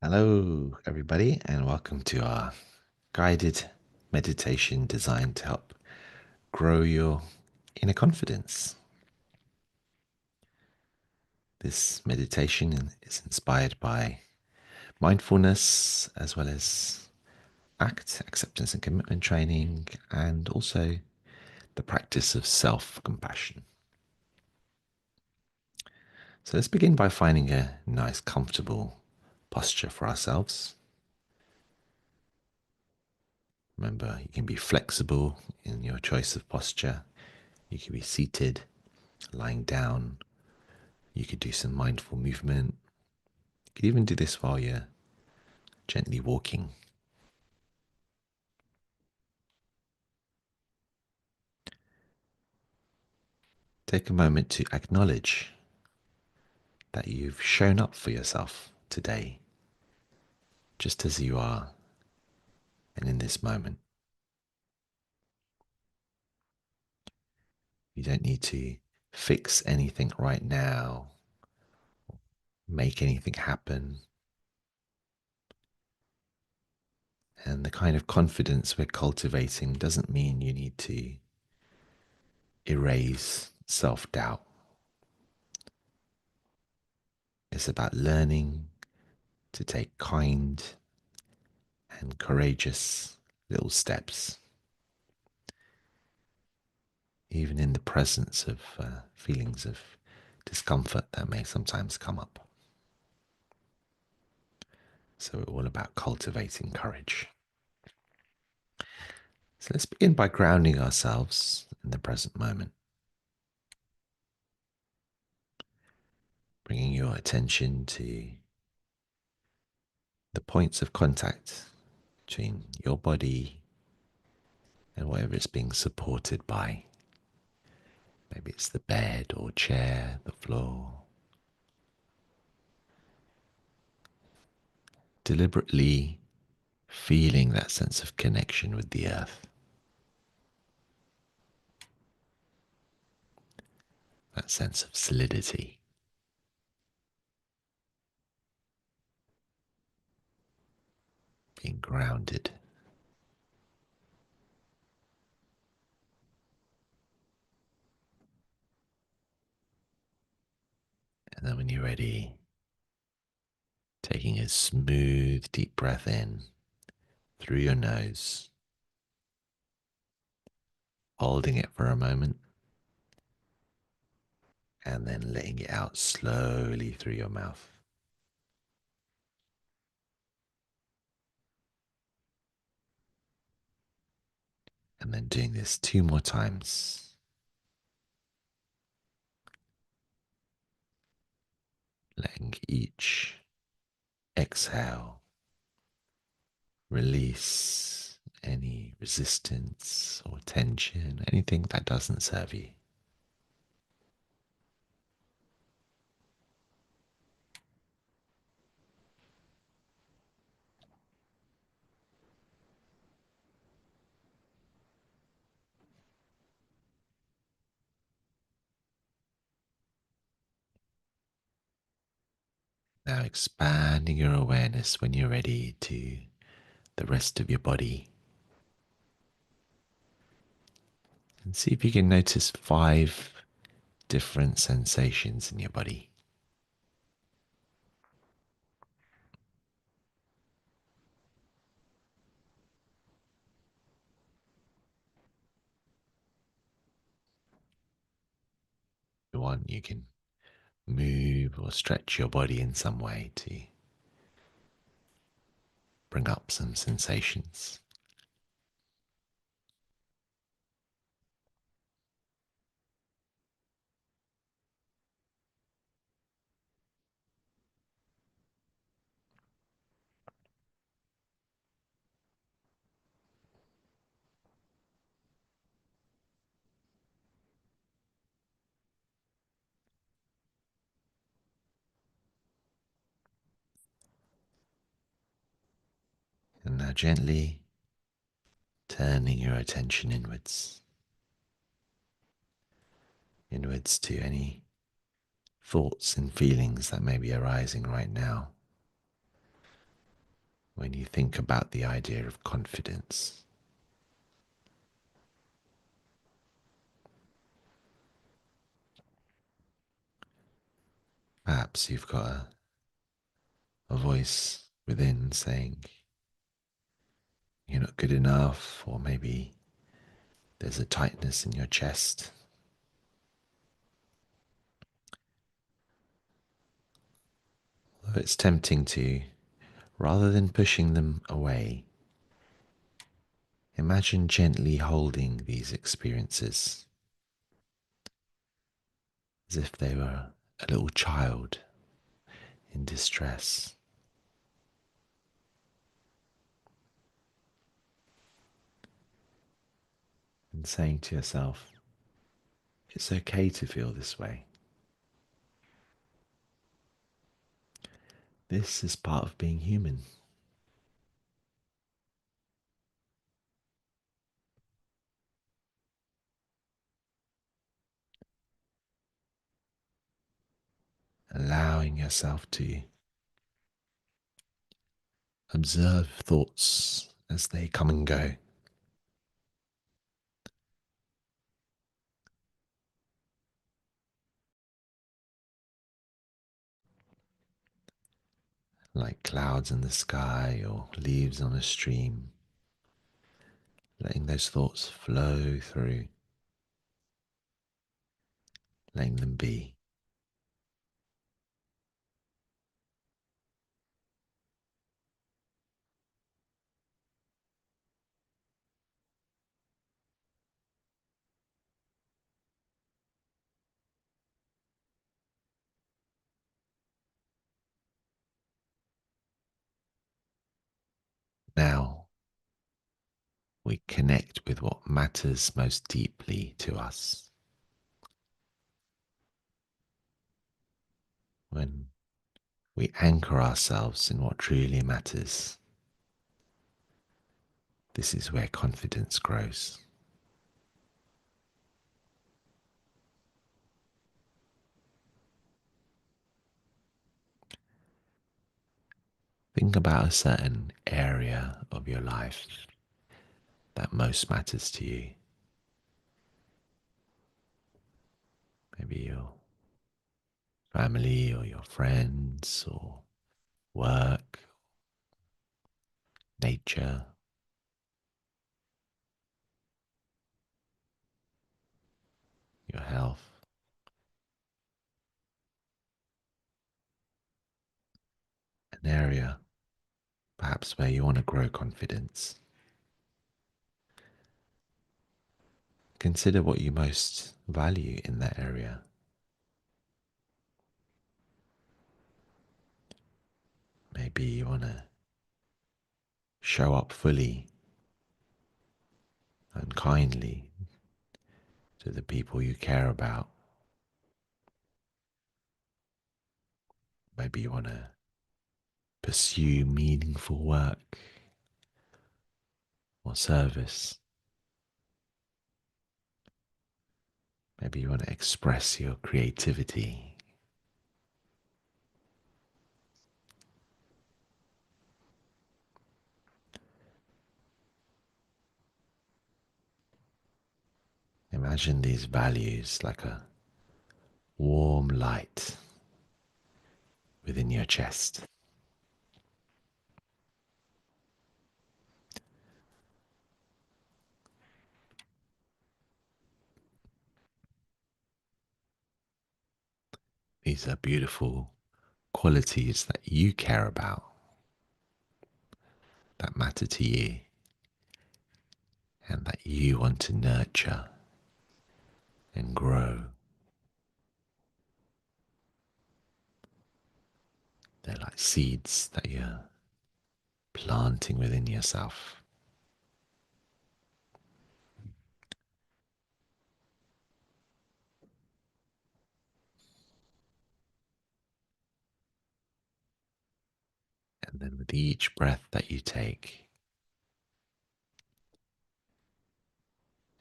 Hello, everybody, and welcome to our guided meditation designed to help grow your inner confidence. This meditation is inspired by mindfulness as well as acceptance and commitment training, and also the practice of self compassion. So let's begin by finding a nice, comfortable posture for ourselves. Remember, you can be flexible in your choice of posture. You can be seated, lying down. You could do some mindful movement. You could even do this while you're gently walking. Take a moment to acknowledge that you've shown up for yourself today, just as you are and in this moment. You don't need to fix anything right now, make anything happen. And the kind of confidence we're cultivating doesn't mean you need to erase self doubt. It's about learning to take kind and courageous little steps, even in the presence of feelings of discomfort that may sometimes come up. So we're all about cultivating courage. So let's begin by grounding ourselves in the present moment, bringing your attention to the points of contact between your body and whatever it's being supported by. Maybe it's the bed or chair, the floor. Deliberately feeling that sense of connection with the earth, that sense of solidity. Being grounded. And then when you're ready, taking a smooth, deep breath in through your nose, holding it for a moment, and then letting it out slowly through your mouth. And then doing this 2 more times. Letting each exhale release any resistance or tension, anything that doesn't serve you. Now expanding your awareness when you're ready to the rest of your body. And see if you can notice 5 different sensations in your body. If you want, you can move or stretch your body in some way to bring up some sensations. And now gently turning your attention inwards to any thoughts and feelings that may be arising right now. when you think about the idea of confidence. Perhaps you've got a voice within saying you're not good enough, or maybe there's a tightness in your chest. It's tempting to, rather than pushing them away, imagine gently holding these experiences as if they were a little child in distress, and saying to yourself, it's okay to feel this way. This is part of being human. Allowing yourself to observe thoughts as they come and go, like clouds in the sky or leaves on a stream, letting those thoughts flow through, letting them be. Now we connect with what matters most deeply to us. When we anchor ourselves in what truly matters, this is where confidence grows. Think about a certain area of your life that most matters to you. Maybe your family or your friends or work, nature, your health, an area perhaps where you want to grow confidence. Consider what you most value in that area. Maybe you want to show up fully and kindly to the people you care about. Maybe you want to pursue meaningful work or service. Maybe you want to express your creativity. Imagine these values like a warm light within your chest. These are beautiful qualities that you care about, that matter to you, and that you want to nurture and grow. They're like seeds that you're planting within yourself. And then with each breath that you take,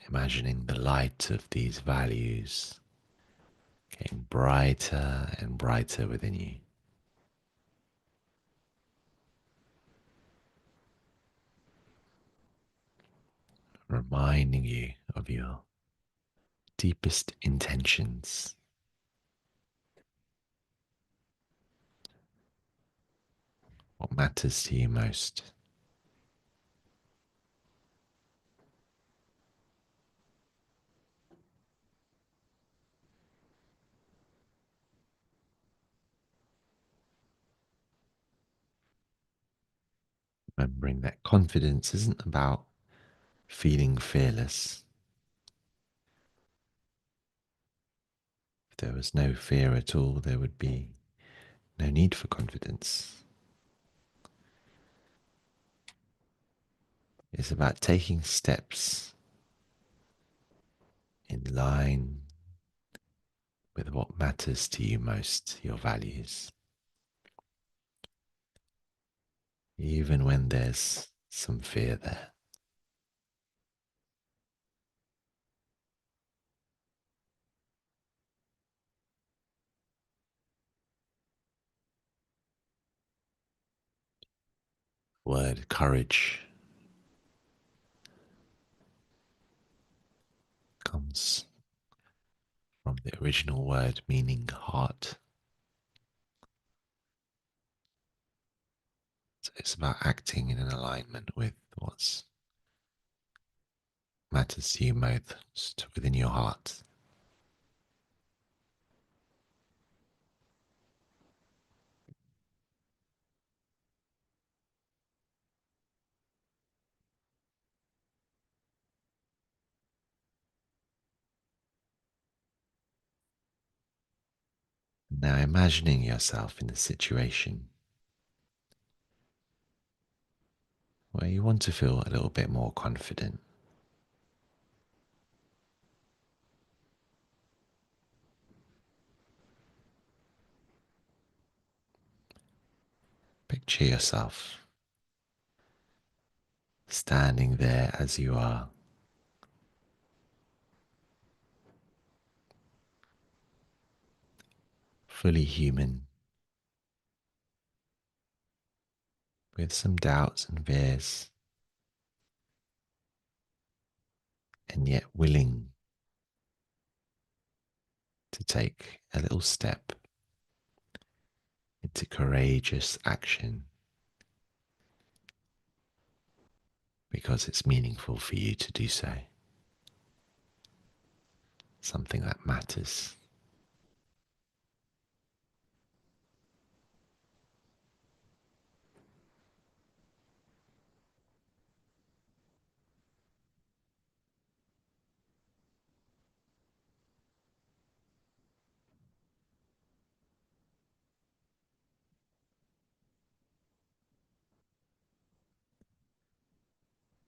imagining the light of these values getting brighter and brighter within you. reminding you of your deepest intentions, what matters to you most. Remembering that confidence isn't about feeling fearless. If there was no fear at all, there would be no need for confidence. It's about taking steps in line with what matters to you most, your values, even when there's some fear there. Word courage comes from the original word meaning heart. So it's about acting in an alignment with what matters to you most within your heart. Now imagining yourself in a situation where you want to feel a little bit more confident. Picture yourself standing there as you are, fully human, with some doubts and fears, and yet willing to take a little step into courageous action because it's meaningful for you to do so, something that matters.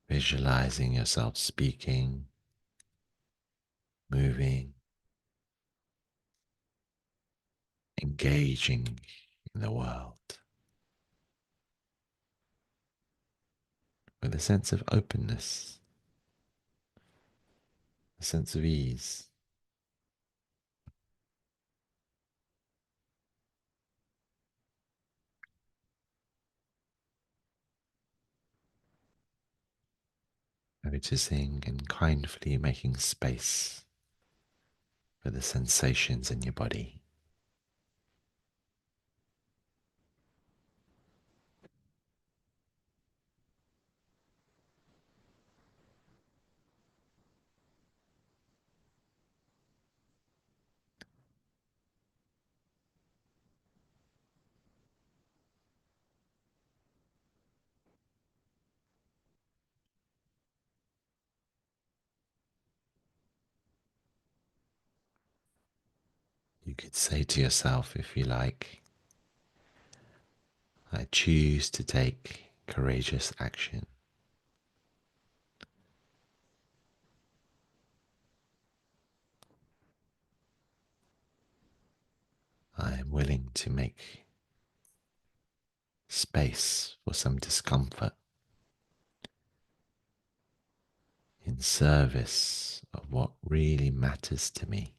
Visualizing yourself speaking, moving, engaging in the world with a sense of openness, a sense of ease. Noticing and kindly making space for the sensations in your body. You could say to yourself, if you like, I choose to take courageous action. I am willing to make space for some discomfort in service of what really matters to me.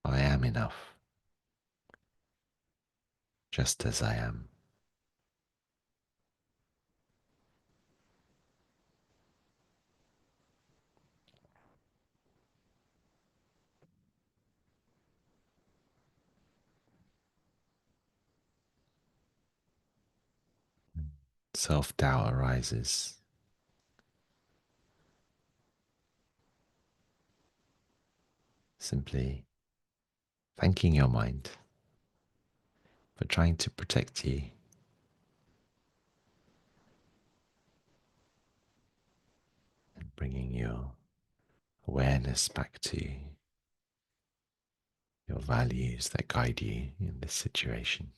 I am enough. just as I am. Self doubt arises. Simply thanking your mind for trying to protect you and bringing your awareness back to your values that guide you in this situation.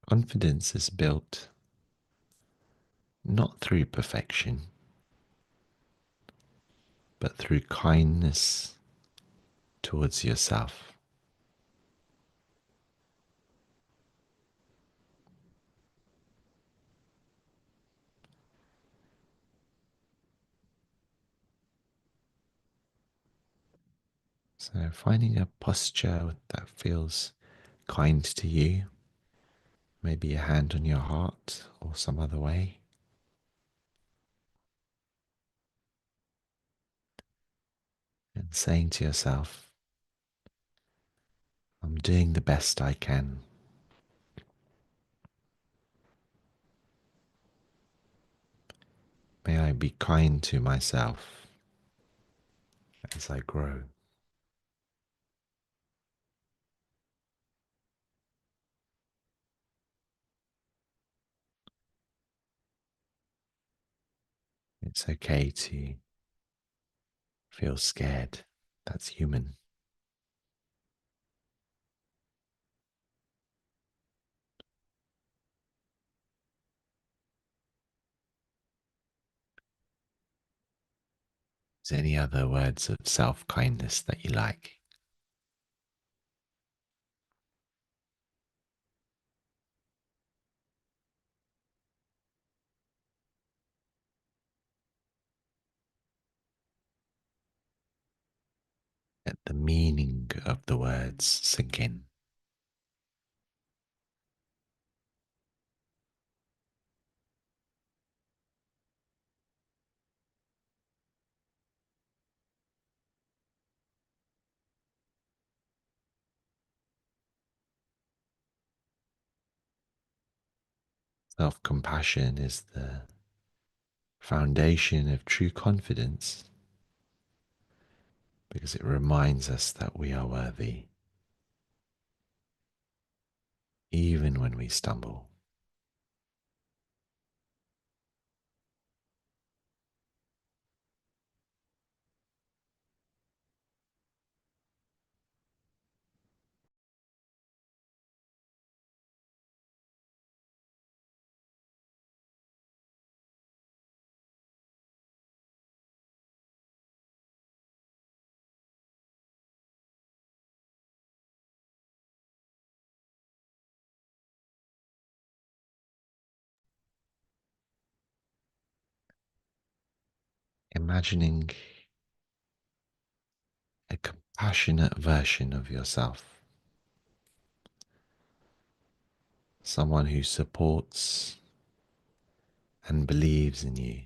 Confidence is built not through perfection, but through kindness towards yourself. So, finding a posture that feels kind to you, maybe a hand on your heart or some other way, and saying to yourself, I'm doing the best I can. May I be kind to myself as I grow. It's okay to feel scared. That's human. Is there any other words of self kindness that you like? Let the meaning of the words sink in. Self compassion is the foundation of true confidence because it reminds us that we are worthy, even when we stumble. Imagining a compassionate version of yourself, someone who supports and believes in you.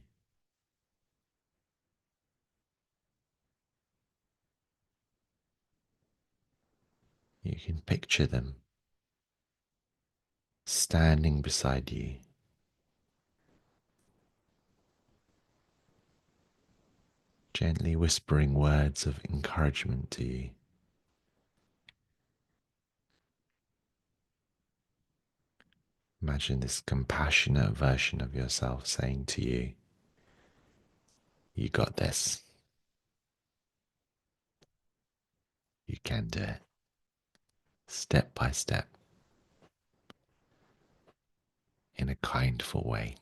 You can picture them standing beside you, gently whispering words of encouragement to you. Imagine this compassionate version of yourself saying to you, you got this. You can do it. Step by step, in a kindful way.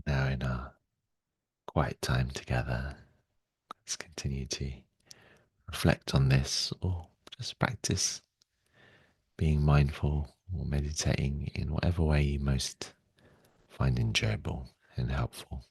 Now, in our quiet time together, let's continue to reflect on this or just practice being mindful or meditating in whatever way you most find enjoyable and helpful.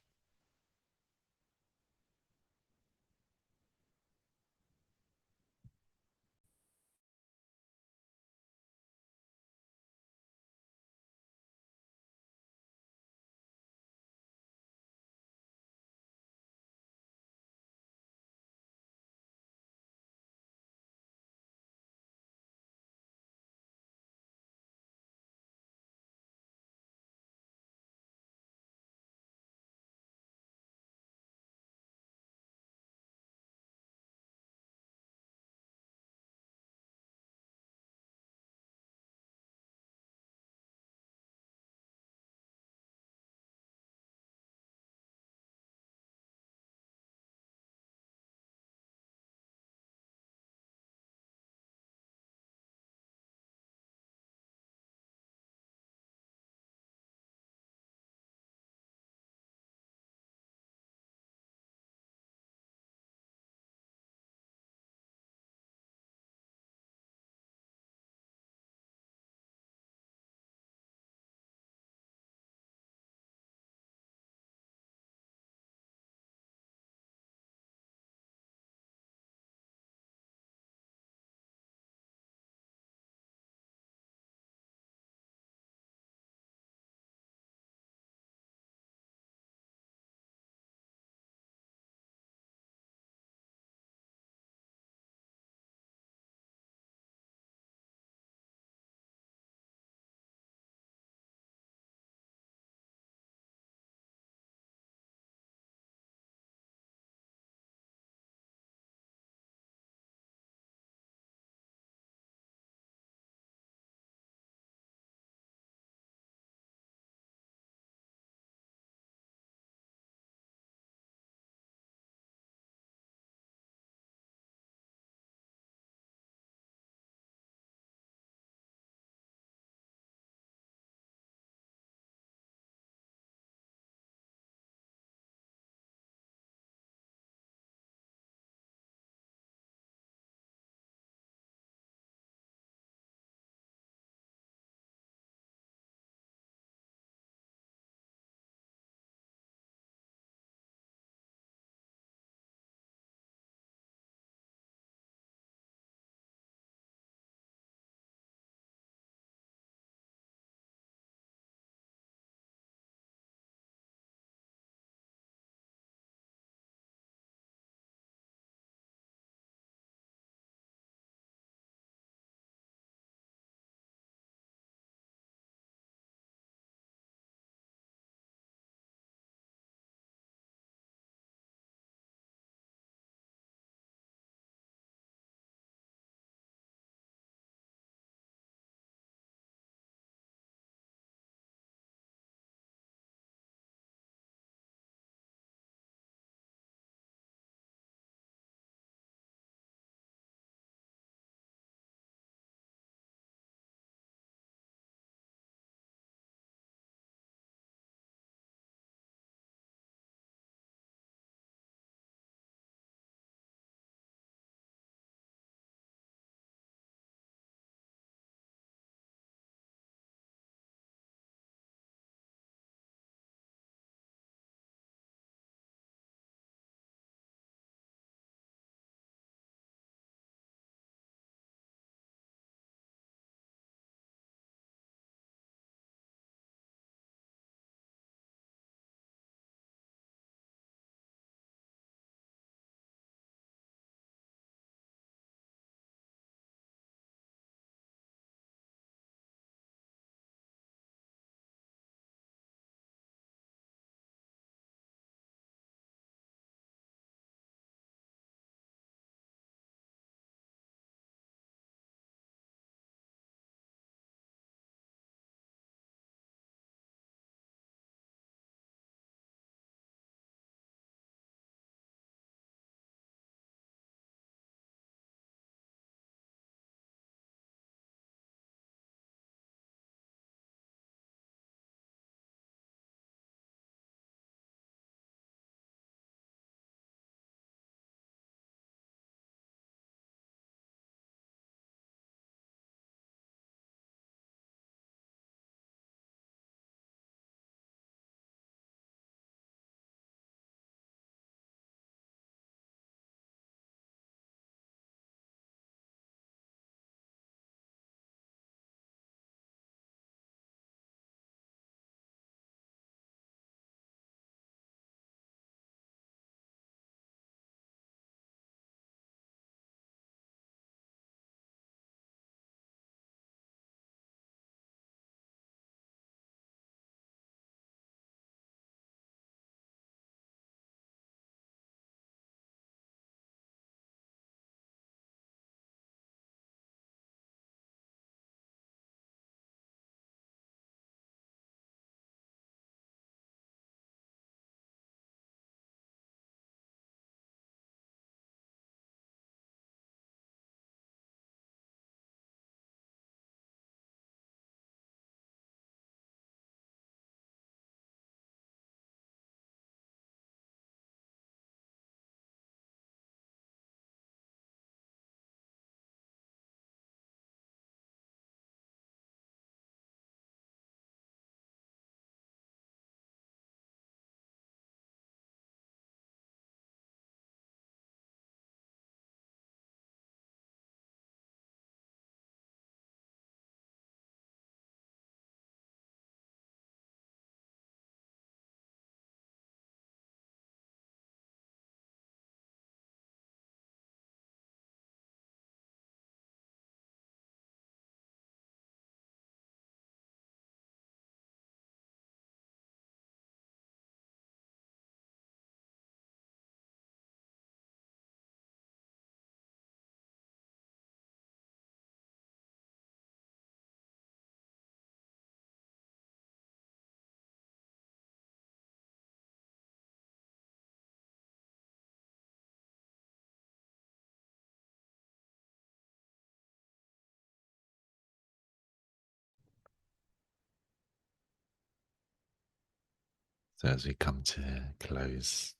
So, as we come to close,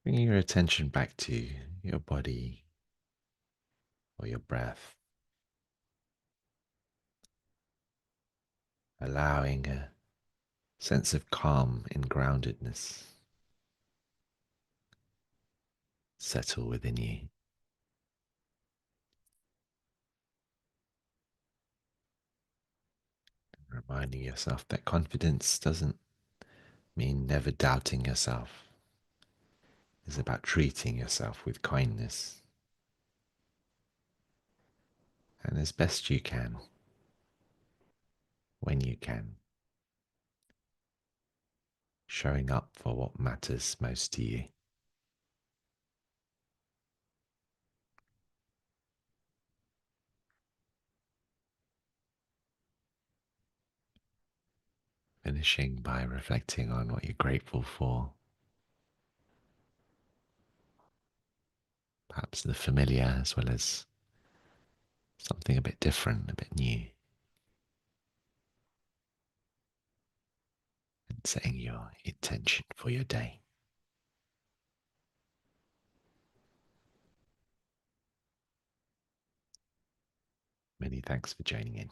bringing your attention back to your body or your breath, allowing a sense of calm and groundedness settle within you, reminding yourself that confidence doesn't mean never doubting yourself. It's about treating yourself with kindness and as best you can, when you can, showing up for what matters most to you. Finishing by reflecting on what you're grateful for, perhaps the familiar as well as something a bit different, a bit new, and setting your intention for your day. Many thanks for joining in.